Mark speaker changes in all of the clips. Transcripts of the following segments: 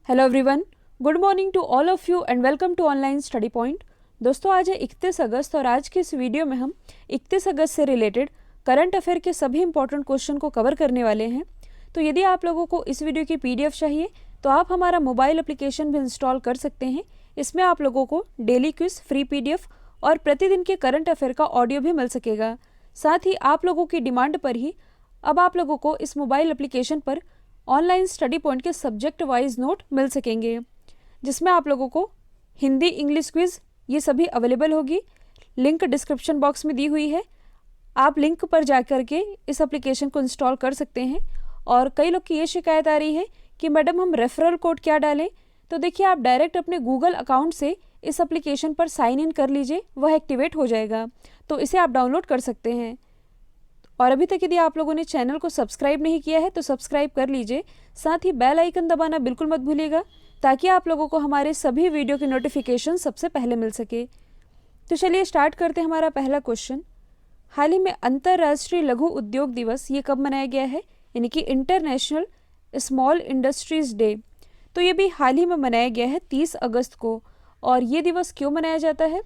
Speaker 1: Hello everyone, good morning to all of you and welcome to online study point. दोस्तों, आज है 31 अगस्त और आज के इस वीडियो में हम 31 अगस्त से रिलेटेड करंट अफेयर के सभी इंपॉर्टेंट क्वेश्चन को कवर करने वाले हैं। तो यदि आप लोगों को इस वीडियो की पीडीएफ चाहिए तो आप हमारा मोबाइल एप्लीकेशन भी इंस्टॉल कर सकते हैं। इसमें आप लोगों को डेली क्विज, फ्री पीडीएफ और प्रतिदिन के करंट अफेयर का ऑडियो भी मिल सकेगा। साथ ही आप लोगों की डिमांड पर ही अब आप लोगों को इस मोबाइल एप्लीकेशन पर ऑनलाइन स्टडी पॉइंट के सब्जेक्ट वाइज नोट मिल सकेंगे, जिसमें आप लोगों को हिंदी, इंग्लिश क्विज ये सभी अवेलेबल होगी। लिंक डिस्क्रिप्शन बॉक्स में दी हुई है, आप लिंक पर जाकर के इस एप्लीकेशन को इंस्टॉल कर सकते हैं। और कई लोग की ये शिकायत आ रही है कि मैडम हम रेफरल कोड क्या डालें, तो देखिए आप डायरेक्ट अपने गूगल अकाउंट से इस एप्लीकेशन पर साइन इन कर लीजिए, वह एक्टिवेट हो जाएगा, तो इसे आप डाउनलोड कर सकते हैं। और अभी तक यदि आप लोगों ने चैनल को सब्सक्राइब नहीं किया है तो सब्सक्राइब कर लीजिए। साथ ही बेल आइकन दबाना बिल्कुल मत भूलिएगा, ताकि आप लोगों को हमारे सभी वीडियो की नोटिफिकेशन सबसे पहले मिल सके। तो चलिए स्टार्ट करते हैं हमारा पहला क्वेश्चन। हाल ही में अंतर्राष्ट्रीय लघु उद्योग दिवस ये कब मनाया गया है, यानी कि इंटरनेशनल स्मॉल इंडस्ट्रीज डे। तो ये भी हाल ही में मनाया गया है 30 अगस्त को। और ये दिवस क्यों मनाया जाता है,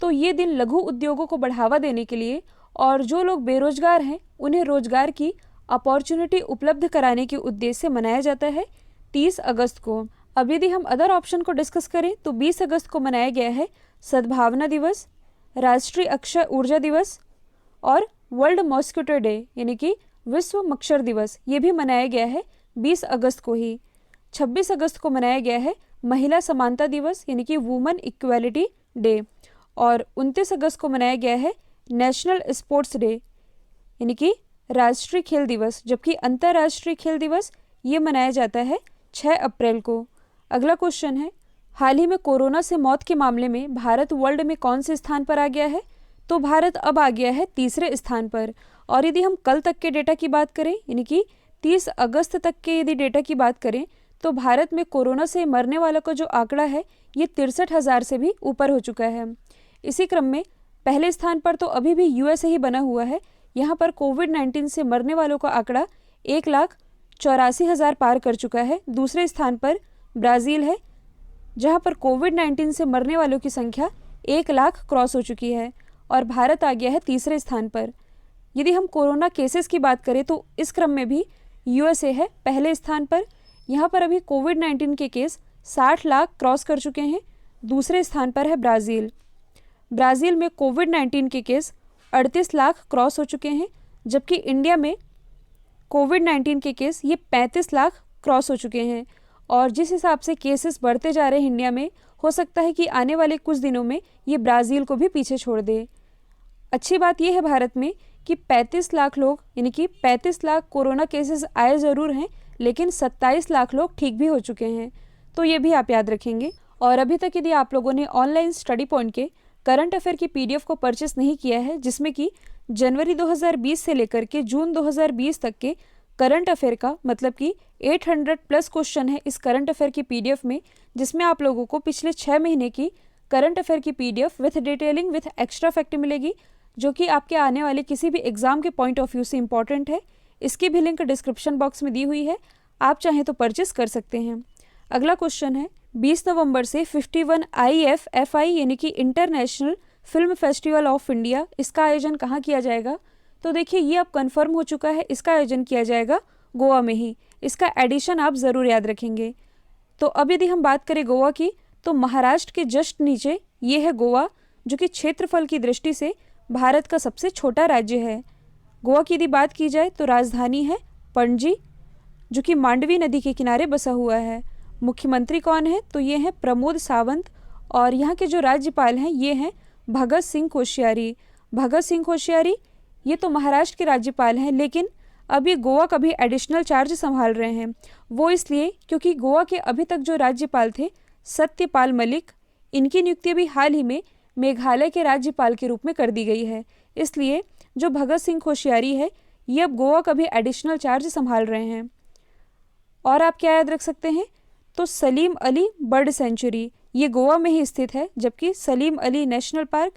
Speaker 1: तो ये दिन लघु उद्योगों को बढ़ावा देने के लिए और जो लोग बेरोजगार हैं उन्हें रोजगार की अपॉर्चुनिटी उपलब्ध कराने के उद्देश्य से मनाया जाता है 30 अगस्त को। अब यदि हम अदर ऑप्शन को डिस्कस करें तो 20 अगस्त को मनाया गया है सद्भावना दिवस, राष्ट्रीय अक्षय ऊर्जा दिवस और वर्ल्ड मॉस्किटो डे, यानी कि विश्व मच्छर दिवस, ये भी मनाया गया है 20 अगस्त को ही। 26 अगस्त को मनाया गया है महिला समानता दिवस, यानी कि वुमेन इक्वालिटी डे। और 29 अगस्त को मनाया गया है नेशनल स्पोर्ट्स डे, यानी कि राष्ट्रीय खेल दिवस, जबकि अंतर्राष्ट्रीय खेल दिवस ये मनाया जाता है 6 अप्रैल को। अगला क्वेश्चन है, हाल ही में कोरोना से मौत के मामले में भारत वर्ल्ड में कौन से स्थान पर आ गया है, तो भारत अब आ गया है तीसरे स्थान पर। और यदि हम कल तक के डेटा की बात करें, यानी कि 30 अगस्त तक के यदि डेटा की बात करें, तो भारत में कोरोना से मरने वालों का जो आंकड़ा है ये 63,000 से भी ऊपर हो चुका है। इसी क्रम में पहले स्थान पर तो अभी भी यूएसए ही बना हुआ है। यहाँ पर कोविड-19 से मरने वालों का आंकड़ा 1,84,000 पार कर चुका है। दूसरे स्थान पर ब्राज़ील है, जहाँ पर कोविड-19 से मरने वालों की संख्या 1 लाख क्रॉस हो चुकी है। और भारत आ गया है तीसरे स्थान पर। यदि हम कोरोना केसेस की बात करें तो इस क्रम में भी यूएसए है पहले स्थान पर। यहाँ पर अभी कोविड-19 के केस 60 लाख क्रॉस कर चुके हैं। दूसरे स्थान पर है ब्राज़ील। ब्राज़ील में कोविड-19 के केस 38 लाख क्रॉस हो चुके हैं, जबकि इंडिया में कोविड-19 के केस ये 35 लाख क्रॉस हो चुके हैं। और जिस हिसाब से केसेस बढ़ते जा रहे हैं इंडिया में, हो सकता है कि आने वाले कुछ दिनों में ये ब्राज़ील को भी पीछे छोड़ दे। अच्छी बात यह है भारत में कि 35 लाख लोग, यानी कि 35 लाख कोरोना केसेस आए ज़रूर हैं, लेकिन 27 लाख लोग ठीक भी हो चुके हैं। तो ये भी आप याद रखेंगे। और अभी तक यदि आप लोगों ने ऑनलाइन स्टडी पॉइंट के करंट अफेयर की पीडीएफ को परचेस नहीं किया है, जिसमें कि जनवरी 2020 से लेकर के जून 2020 तक के करंट अफेयर का मतलब कि 800 प्लस क्वेश्चन है इस करंट अफेयर की पीडीएफ में, जिसमें आप लोगों को पिछले 6 महीने की करंट अफेयर की PDF with detailing with extra fact मिलेगी, जो कि आपके आने वाले किसी भी एग्जाम के पॉइंट ऑफ व्यू से इंपॉर्टेंट है। इसकी भी लिंक डिस्क्रिप्शन बॉक्स में दी हुई है, आप चाहें तो परचेस कर सकते हैं। अगला क्वेश्चन है, 20 नवंबर से 51 IFFI यानी कि international film festival of India, इसका आयोजन कहाँ किया जाएगा, तो देखिए ये अब कंफर्म हो चुका है, इसका आयोजन किया जाएगा गोवा में ही। इसका एडिशन आप ज़रूर याद रखेंगे। तो अब यदि हम बात करें गोवा की, तो महाराष्ट्र के जस्ट नीचे ये है गोवा, जो कि क्षेत्रफल की दृष्टि से भारत का सबसे छोटा राज्य है। गोवा की यदि बात की जाए तो राजधानी है पणजी, जो कि मांडवी नदी के किनारे बसा हुआ है। मुख्यमंत्री कौन है, तो ये हैं प्रमोद सावंत। और यहाँ के जो राज्यपाल हैं ये हैं भगत सिंह कोश्यारी। भगत सिंह कोश्यारी ये तो महाराष्ट्र के राज्यपाल हैं, लेकिन अब ये गोवा का भी एडिशनल चार्ज संभाल रहे हैं। वो इसलिए क्योंकि गोवा के अभी तक जो राज्यपाल थे सत्यपाल मलिक, इनकी नियुक्ति भी हाल ही में मेघालय के राज्यपाल के रूप में कर दी गई है। इसलिए जो भगत सिंह कोश्यारी है ये अब गोवा का भी एडिशनल चार्ज संभाल रहे हैं। और आप क्या याद रख सकते हैं, तो सलीम अली बर्ड सेंचुरी ये गोवा में ही स्थित है, जबकि सलीम अली नेशनल पार्क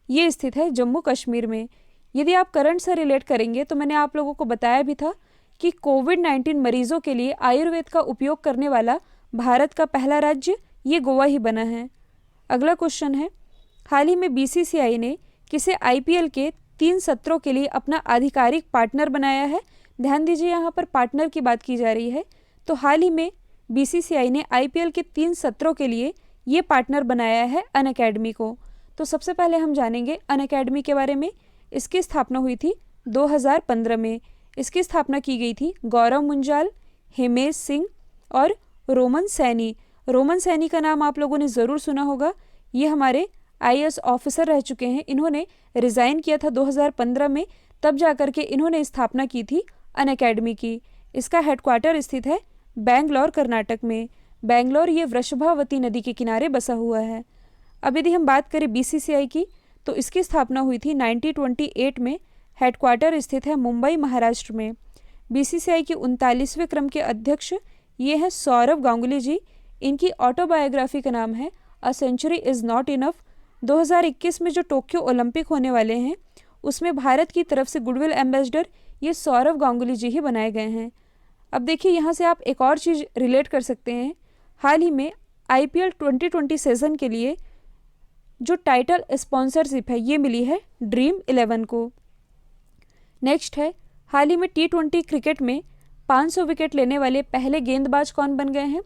Speaker 1: ये स्थित है जम्मू कश्मीर में। यदि आप करंट से रिलेट करेंगे तो मैंने आप लोगों को बताया भी था कि कोविड-19 मरीजों के लिए आयुर्वेद का उपयोग करने वाला भारत का पहला राज्य ये गोवा ही बना है। अगला क्वेश्चन है, हाल ही में बीसीसीआई ने किसे आईपीएल के 3 सत्रों के लिए अपना आधिकारिक पार्टनर बनाया है? ध्यान दीजिए, यहाँ पर पार्टनर की बात की जा रही है। तो हाल ही में बीसीसीआई ने आईपीएल के 3 सत्रों के लिए ये पार्टनर बनाया है अनअकैडमी को। तो सबसे पहले हम जानेंगे अनअकैडमी के बारे में। इसकी स्थापना हुई थी 2015 में। इसकी स्थापना की गई थी गौरव मुंजाल, हिमेश सिंह और रोमन सैनी। रोमन सैनी का नाम आप लोगों ने ज़रूर सुना होगा। ये हमारे आईएएस ऑफिसर रह चुके हैं। इन्होंने रिज़ाइन किया था 2015 में, तब जाकर के इन्होंने स्थापना की थी अनअकैडमी की। इसका हेडक्वार्टर स्थित है बेंगलोर, कर्नाटक में। बेंगलोर ये वृषभावती नदी के किनारे बसा हुआ है। अब यदि हम बात करें बीसीसीआई की, तो इसकी स्थापना हुई थी 1928 में। हेडक्वार्टर स्थित है मुंबई, महाराष्ट्र में। बीसीसीआई के 39वें क्रम के अध्यक्ष ये हैं सौरव गांगुली जी। इनकी ऑटोबायोग्राफी का नाम है a century is not enough. 2021 में जो टोक्यो ओलंपिक होने वाले हैं, उसमें भारत की तरफ से गुडविल एम्बेसडर ये सौरव गांगुली जी ही बनाए गए हैं। अब देखिए, यहाँ से आप एक और चीज़ रिलेट कर सकते हैं। हाल ही में आईपीएल 2020 सीजन के लिए जो टाइटल स्पॉन्सरशिप है ये मिली है ड्रीम 11 को। नेक्स्ट है, हाल ही में T20 क्रिकेट में 500 विकेट लेने वाले पहले गेंदबाज कौन बन गए हैं?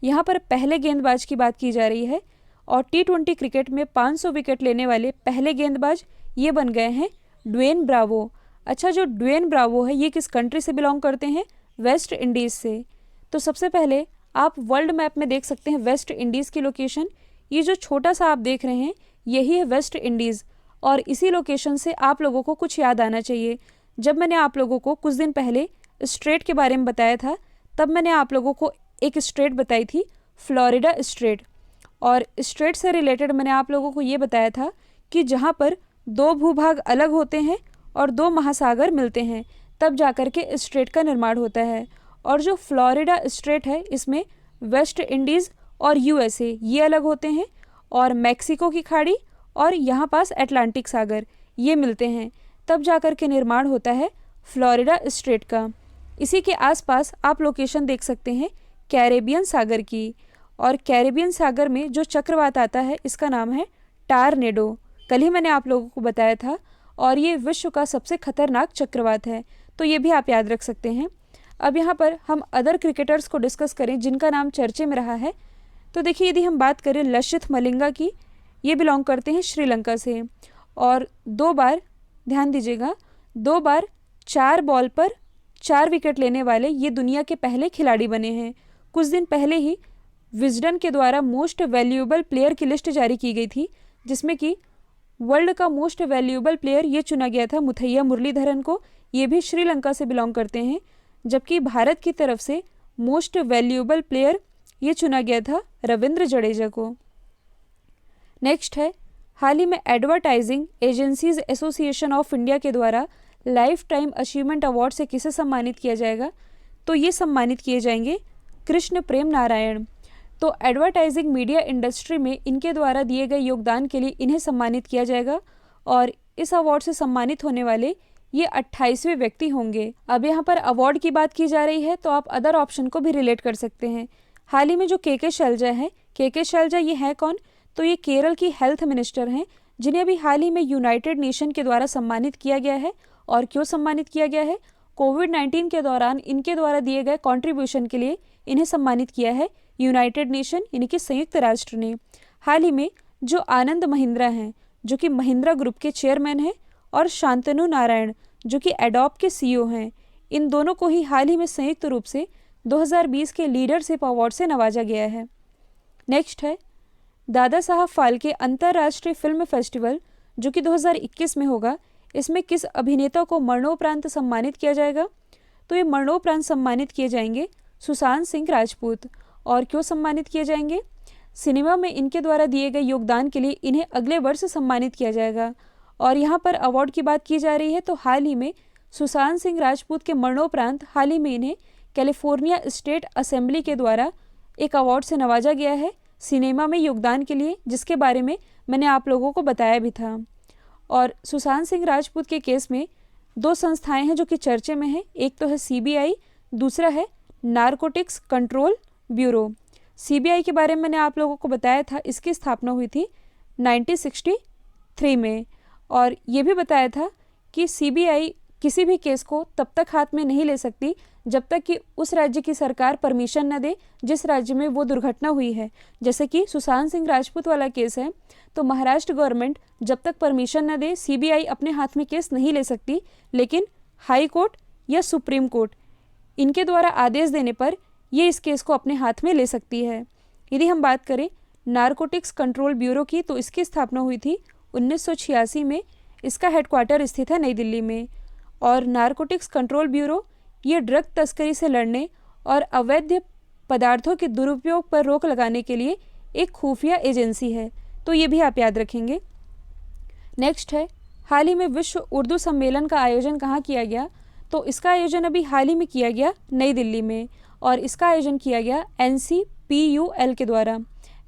Speaker 1: यहाँ पर पहले गेंदबाज की बात की जा रही है और T20 क्रिकेट में 500 विकेट लेने वाले पहले गेंदबाज ये बन गए हैं ड्वेन ब्रावो। अच्छा, जो ड्वेन ब्रावो है ये किस कंट्री से बिलोंग करते हैं? वेस्ट इंडीज़ से। तो सबसे पहले आप वर्ल्ड मैप में देख सकते हैं वेस्ट इंडीज़ की लोकेशन। ये जो छोटा सा आप देख रहे हैं यही है वेस्ट इंडीज़, और इसी लोकेशन से आप लोगों को कुछ याद आना चाहिए। जब मैंने आप लोगों को कुछ दिन पहले स्टेट के बारे में बताया था, तब मैंने आप लोगों को एक स्टेट बताई थी फ्लोरिडा स्टेट, और स्टेट से रिलेटेड मैंने आप लोगों को ये बताया था कि जहाँ पर 2 भूभाग अलग होते हैं और 2 महासागर मिलते हैं, तब जाकर के स्टेट का निर्माण होता है। और जो फ्लोरिडा स्टेट है इसमें वेस्ट इंडीज़ और यूएसए ये अलग होते हैं, और मैक्सिको की खाड़ी और यहाँ पास अटलांटिक सागर ये मिलते हैं, तब जाकर के निर्माण होता है फ्लोरिडा स्टेट का। इसी के आसपास आप लोकेशन देख सकते हैं कैरेबियन सागर की, और कैरेबियन सागर में जो चक्रवात आता है इसका नाम है टारनेडो। कल ही मैंने आप लोगों को बताया था, और ये विश्व का सबसे खतरनाक चक्रवात है, तो ये भी आप याद रख सकते हैं। अब यहाँ पर हम अदर क्रिकेटर्स को डिस्कस करें जिनका नाम चर्चे में रहा है। तो देखिए, यदि हम बात करें लसिथ मलिंगा की, ये बिलोंग करते हैं श्रीलंका से, और 2 बार, ध्यान दीजिएगा, 2 बार 4 बॉल पर 4 विकेट लेने वाले ये दुनिया के पहले खिलाड़ी बने हैं। कुछ दिन पहले ही विजडन के द्वारा मोस्ट वैल्यूएबल प्लेयर की लिस्ट जारी की गई थी, जिसमें कि वर्ल्ड का मोस्ट वैल्यूएबल प्लेयर ये चुना गया था मुथैया मुरलीधरन को। ये भी श्रीलंका से बिलोंग करते हैं, जबकि भारत की तरफ से मोस्ट वैल्यूएबल प्लेयर ये चुना गया था रविंद्र जडेजा को। नेक्स्ट है, हाल ही में advertising agencies association of India के द्वारा लाइफ टाइम अचीवमेंट अवार्ड से किसे सम्मानित किया जाएगा? तो ये सम्मानित किए जाएंगे कृष्ण प्रेम नारायण। तो एडवर्टाइजिंग मीडिया इंडस्ट्री में इनके द्वारा दिए गए योगदान के लिए इन्हें सम्मानित किया जाएगा, और इस अवार्ड से सम्मानित होने वाले ये 28वें व्यक्ति होंगे। अब यहाँ पर अवार्ड की बात की जा रही है, तो आप अदर ऑप्शन को भी रिलेट कर सकते हैं। हाल ही में जो के शैलजा है, के शैलजा ये है कौन? तो ये केरल की हेल्थ मिनिस्टर हैं, जिन्हें अभी हाल ही में यूनाइटेड नेशन के द्वारा सम्मानित किया गया है। और क्यों सम्मानित किया गया है? कोविड-19 के दौरान इनके द्वारा दिए गए कॉन्ट्रीब्यूशन के लिए इन्हें सम्मानित किया है यूनाइटेड नेशन, यानी कि संयुक्त राष्ट्र ने। हाल ही में जो आनंद महिंद्रा हैं, जो कि महिंद्रा ग्रुप के चेयरमैन हैं, और शांतनु नारायण जो कि एडोब के सीईओ हैं, इन दोनों को ही हाल ही में संयुक्त रूप से 2020 के लीडरशिप अवार्ड से नवाजा गया है। नेक्स्ट है, दादा साहब फाल्के अंतर्राष्ट्रीय फिल्म फेस्टिवल जो कि 2021 में होगा, इसमें किस अभिनेता को मरणोपरांत सम्मानित किया जाएगा? तो ये मरणोपरांत सम्मानित किए जाएंगे सुशांत सिंह राजपूत। और क्यों सम्मानित किए जाएंगे? सिनेमा में इनके द्वारा दिए गए योगदान के लिए इन्हें अगले वर्ष सम्मानित किया जाएगा। और यहाँ पर अवार्ड की बात की जा रही है, तो हाल ही में सुशांत सिंह राजपूत के मरणोपरांत हाल ही में इन्हें कैलिफोर्निया स्टेट असेंबली के द्वारा एक अवार्ड से नवाजा गया है सिनेमा में योगदान के लिए, जिसके बारे में मैंने आप लोगों को बताया भी था। और सुशांत सिंह राजपूत के केस में 2 संस्थाएं हैं जो कि चर्चे में हैं। एक तो है सीबीआई, दूसरा है नारकोटिक्स कंट्रोल ब्यूरो। सीबीआई के बारे में मैंने आप लोगों को बताया था, इसकी स्थापना हुई थी 1963 में। और ये भी बताया था कि सीबीआई किसी भी केस को तब तक हाथ में नहीं ले सकती जब तक कि उस राज्य की सरकार परमिशन न दे जिस राज्य में वो दुर्घटना हुई है। जैसे कि सुशांत सिंह राजपूत वाला केस है, तो महाराष्ट्र गवर्नमेंट जब तक परमिशन न दे सीबीआई अपने हाथ में केस नहीं ले सकती, लेकिन हाई कोर्ट या सुप्रीम कोर्ट इनके द्वारा आदेश देने पर ये इस केस को अपने हाथ में ले सकती है। यदि हम बात करें नारकोटिक्स कंट्रोल ब्यूरो की, तो इसकी स्थापना हुई थी 1986 में। इसका हेडक्वार्टर स्थित है नई दिल्ली में। और नारकोटिक्स कंट्रोल ब्यूरो ये ड्रग तस्करी से लड़ने और अवैध पदार्थों के दुरुपयोग पर रोक लगाने के लिए एक खुफिया एजेंसी है, तो ये भी आप याद रखेंगे। नेक्स्ट है, हाल ही में विश्व उर्दू सम्मेलन का आयोजन कहाँ किया गया? तो इसका आयोजन अभी हाल ही में किया गया नई दिल्ली में, और इसका आयोजन किया गया NCPUL के द्वारा।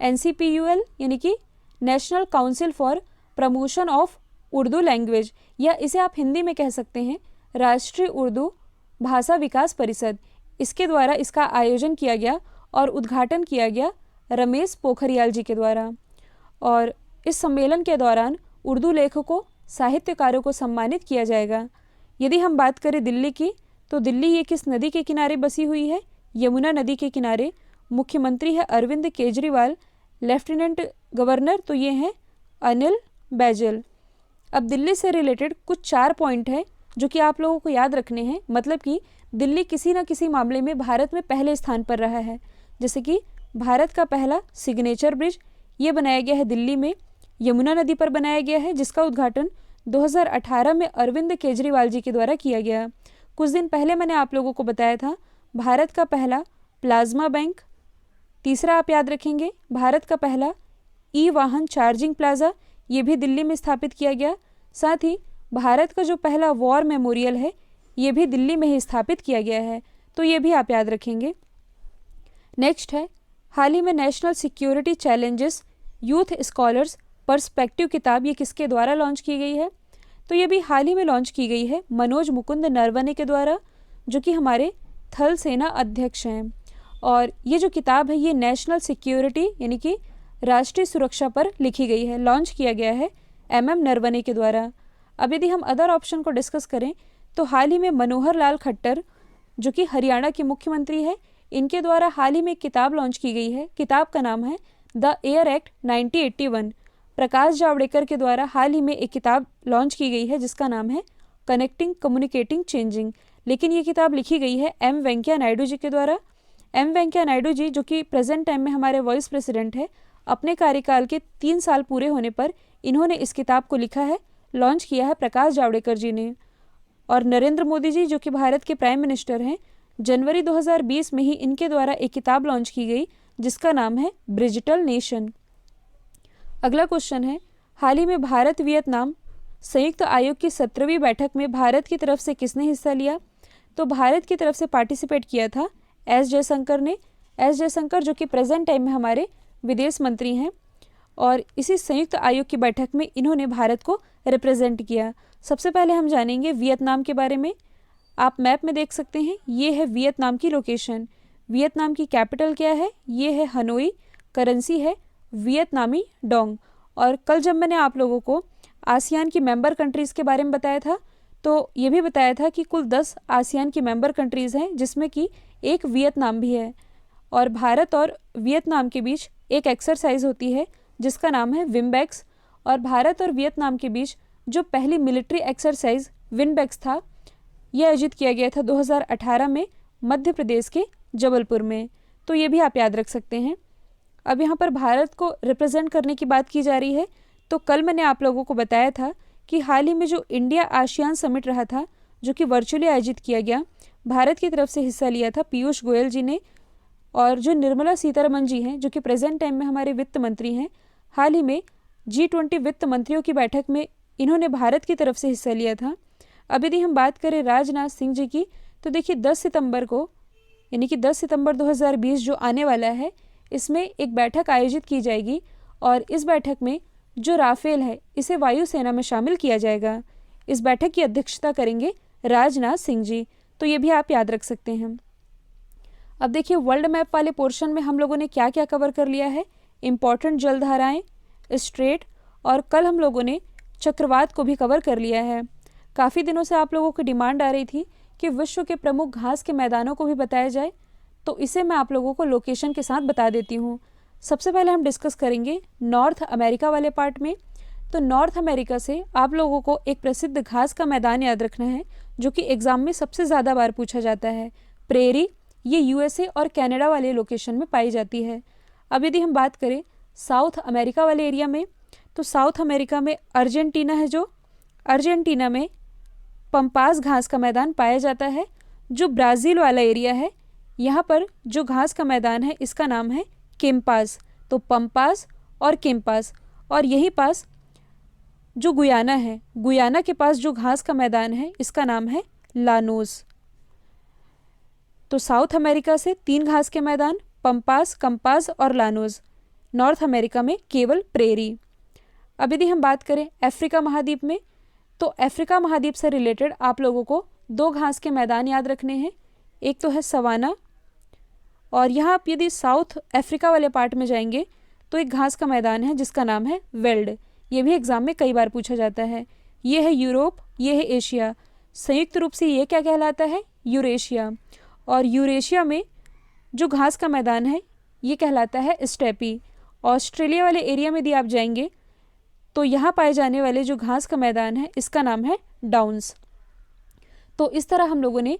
Speaker 1: NCPUL यानी कि national council for promotion of Urdu language, या इसे आप हिंदी में कह सकते हैं राष्ट्रीय उर्दू भाषा विकास परिषद, इसके द्वारा इसका आयोजन किया गया और उद्घाटन किया गया रमेश पोखरियाल जी के द्वारा। और इस सम्मेलन के दौरान उर्दू लेखकों, साहित्यकारों को सम्मानित किया जाएगा। यदि हम बात करें दिल्ली की, तो दिल्ली ये किस नदी के किनारे बसी हुई है? यमुना नदी के किनारे। मुख्यमंत्री है अरविंद केजरीवाल, लेफ्टिनेंट गवर्नर तो ये हैं अनिल बैजल। अब दिल्ली से रिलेटेड कुछ 4 पॉइंट है जो कि आप लोगों को याद रखने हैं, मतलब कि दिल्ली किसी न किसी मामले में भारत में पहले स्थान पर रहा है। जैसे कि भारत का पहला सिग्नेचर ब्रिज ये बनाया गया है दिल्ली में, यमुना नदी पर बनाया गया है, जिसका उद्घाटन 2018 में अरविंद केजरीवाल जी के द्वारा किया गया। कुछ दिन पहले मैंने आप लोगों को बताया था भारत का पहला प्लाज्मा बैंक। तीसरा आप याद रखेंगे, भारत का पहला वाहन चार्जिंग प्लाजा, ये भी दिल्ली में स्थापित किया गया। साथ ही भारत का जो पहला वॉर मेमोरियल है ये भी दिल्ली में ही स्थापित किया गया है, तो ये भी आप याद रखेंगे। नेक्स्ट है, हाल ही में national security challenges youth scholars perspective किताब ये किसके द्वारा लॉन्च की गई है? तो ये भी हाल ही में लॉन्च की गई है मनोज मुकुंद नरवणे के द्वारा, जो कि हमारे थल सेना अध्यक्ष हैं। और ये जो किताब है ये नेशनल सिक्योरिटी यानी कि राष्ट्रीय सुरक्षा पर लिखी गई है, लॉन्च किया गया है MM नरवणे के द्वारा। अब यदि हम अदर ऑप्शन को डिस्कस करें, तो हाल ही में मनोहर लाल खट्टर जो कि हरियाणा के मुख्यमंत्री है, इनके द्वारा हाल ही में एक किताब लॉन्च की गई है। किताब का नाम है the air act 1981। Prakash Javadekar के द्वारा हाल ही में एक किताब लॉन्च की गई है जिसका नाम है कनेक्टिंग कम्युनिकेटिंग चेंजिंग, लेकिन ये किताब लिखी गई है M वेंकैया नायडू जी के द्वारा। M वेंकैया नायडू जी जो कि प्रेजेंट टाइम में हमारे वाइस प्रेसिडेंट है, अपने कार्यकाल के 3 साल पूरे होने पर इन्होंने इस किताब को लिखा है, लॉन्च किया है प्रकाश जावड़ेकर जी ने। और नरेंद्र मोदी जी जो कि भारत के प्राइम मिनिस्टर हैं, जनवरी 2020 में ही इनके द्वारा एक किताब लॉन्च की गई जिसका नाम है डिजिटल नेशन। अगला क्वेश्चन है, हाल ही में भारत वियतनाम संयुक्त आयोग की 17वीं बैठक में भारत की तरफ से किसने हिस्सा लिया? तो भारत की तरफ से पार्टिसिपेट किया था S जयशंकर ने। S जयशंकर जो कि प्रेजेंट टाइम में हमारे विदेश मंत्री हैं, और इसी संयुक्त आयोग की बैठक में इन्होंने भारत को रिप्रेजेंट किया। सबसे पहले हम जानेंगे वियतनाम के बारे में। आप मैप में देख सकते हैं, ये है वियतनाम की लोकेशन। वियतनाम की कैपिटल क्या है? ये है हनोई। करेंसी है वियतनामी डोंग। और कल जब मैंने आप लोगों को आसियान की मेंबर कंट्रीज़ के बारे में बताया था, तो ये भी बताया था कि कुल 10 आसियान की मेंबर कंट्रीज़ हैं, जिसमें कि एक वियतनाम भी है। और भारत और वियतनाम के बीच एक एक्सरसाइज होती है जिसका नाम है विम्बेक्स। और भारत और वियतनाम के बीच जो पहली मिलिट्री एक्सरसाइज विम्बेक्स था, यह आयोजित किया गया था 2018 में मध्य प्रदेश के जबलपुर में, तो ये भी आप याद रख सकते हैं। अब यहाँ पर भारत को रिप्रेजेंट करने की बात की जा रही है, तो कल मैंने आप लोगों को बताया था कि हाल ही में जो इंडिया आसियान समिट रहा था, जो कि वर्चुअली आयोजित किया गया, भारत की तरफ से हिस्सा लिया था पीयूष गोयल जी ने। और जो निर्मला सीतारमन जी हैं, जो कि प्रेजेंट टाइम में हमारे वित्त मंत्री हैं, हाल ही में G20 वित्त मंत्रियों की बैठक में इन्होंने भारत की तरफ से हिस्सा लिया था। अब यदि हम बात करें राजनाथ सिंह जी की, तो देखिए 10 सितंबर को यानी कि 10 सितंबर 2020 जो आने वाला है, इसमें एक बैठक आयोजित की जाएगी। और इस बैठक में जो राफेल है इसे वायुसेना में शामिल किया जाएगा। इस बैठक की अध्यक्षता करेंगे राजनाथ सिंह जी, तो ये भी आप याद रख सकते हैं। अब देखिए वर्ल्ड मैप वाले पोर्शन में हम लोगों ने क्या क्या कवर कर लिया है। इम्पॉर्टेंट जलधाराएं, स्ट्रेट, और कल हम लोगों ने चक्रवात को भी कवर कर लिया है। काफ़ी दिनों से आप लोगों की डिमांड आ रही थी कि विश्व के प्रमुख घास के मैदानों को भी बताया जाए, तो इसे मैं आप लोगों को लोकेशन के साथ बता देती हूँ। सबसे पहले हम डिस्कस करेंगे नॉर्थ अमेरिका वाले पार्ट में। तो नॉर्थ अमेरिका से आप लोगों को एक प्रसिद्ध घास का मैदान याद रखना है जो कि एग्ज़ाम में सबसे ज़्यादा बार पूछा जाता है, प्रेरी। ये यूएसए और कनाडा वाले लोकेशन में पाई जाती है। अब यदि हम बात करें साउथ अमेरिका वाले एरिया में, तो साउथ अमेरिका में अर्जेंटीना है, जो अर्जेंटीना में पंपास घास का मैदान पाया जाता है। जो ब्राज़ील वाला एरिया है, यहाँ पर जो घास का मैदान है इसका नाम है केम्पास। तो पंपास और केम्पास। और यहीं पास जो गुयाना है, गुयाना के पास जो घास का मैदान है इसका नाम है लानोस। तो साउथ अमेरिका से 3 घास के मैदान, पंपास, कंपास और लानोस। नॉर्थ अमेरिका में केवल प्रेरी। अब यदि हम बात करें अफ्रीका महाद्वीप में, तो अफ्रीका महाद्वीप से रिलेटेड आप लोगों को 2 घास के मैदान याद रखने हैं। एक तो है सवाना, और यहाँ आप यदि साउथ अफ्रीका वाले पार्ट में जाएंगे तो एक घास का मैदान है जिसका नाम है वेल्ड। ये भी एग्ज़ाम में कई बार पूछा जाता है। ये है यूरोप, ये है एशिया। संयुक्त रूप से ये क्या कहलाता है, यूरेशिया। और यूरेशिया में जो घास का मैदान है ये कहलाता है स्टेपी। ऑस्ट्रेलिया वाले एरिया में यदि आप जाएंगे तो यहाँ पाए जाने वाले जो घास का मैदान है इसका नाम है डाउन्स। तो इस तरह हम लोगों ने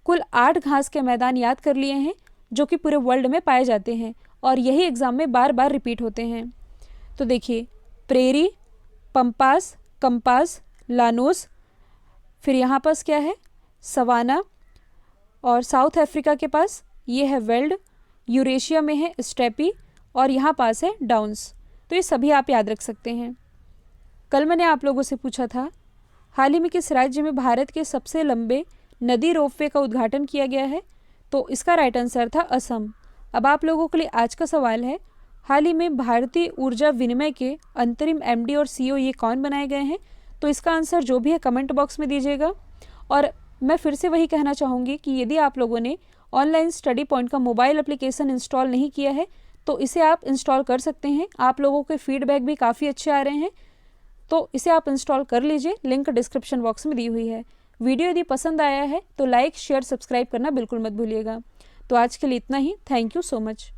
Speaker 1: कुल 8 घास के मैदान याद कर लिए हैं जो कि पूरे वर्ल्ड में पाए जाते हैं, और यही एग्ज़ाम में बार बार रिपीट होते हैं। तो देखिए प्रेरी, पंपास, कंपास, लानोस, फिर यहाँ पास क्या है सवाना, और साउथ अफ्रीका के पास ये है वेल्ड, यूरेशिया में है स्टेपी, और यहाँ पास है डाउन्स। तो ये सभी आप याद रख सकते हैं। कल मैंने आप लोगों से पूछा था हाल ही में किस राज्य में भारत के सबसे लंबे नदी रोपवे का उद्घाटन किया गया है, तो इसका राइट आंसर था असम। अब आप लोगों के लिए आज का सवाल है, हाल ही में भारतीय ऊर्जा विनिमय के अंतरिम एमडी और सीईओ ये कौन बनाए गए हैं, तो इसका आंसर जो भी है कमेंट बॉक्स में दीजिएगा। और मैं फिर से वही कहना चाहूँगी कि यदि आप लोगों ने ऑनलाइन स्टडी पॉइंट का मोबाइल एप्लीकेशन इंस्टॉल नहीं किया है तो इसे आप इंस्टॉल कर सकते हैं। आप लोगों के फीडबैक भी काफ़ी अच्छे आ रहे हैं, तो इसे आप इंस्टॉल कर लीजिए, लिंक डिस्क्रिप्शन बॉक्स में दी हुई है। वीडियो यदि पसंद आया है तो लाइक, शेयर, सब्सक्राइब करना बिल्कुल मत भूलिएगा। तो आज के लिए इतना ही। Thank you so much.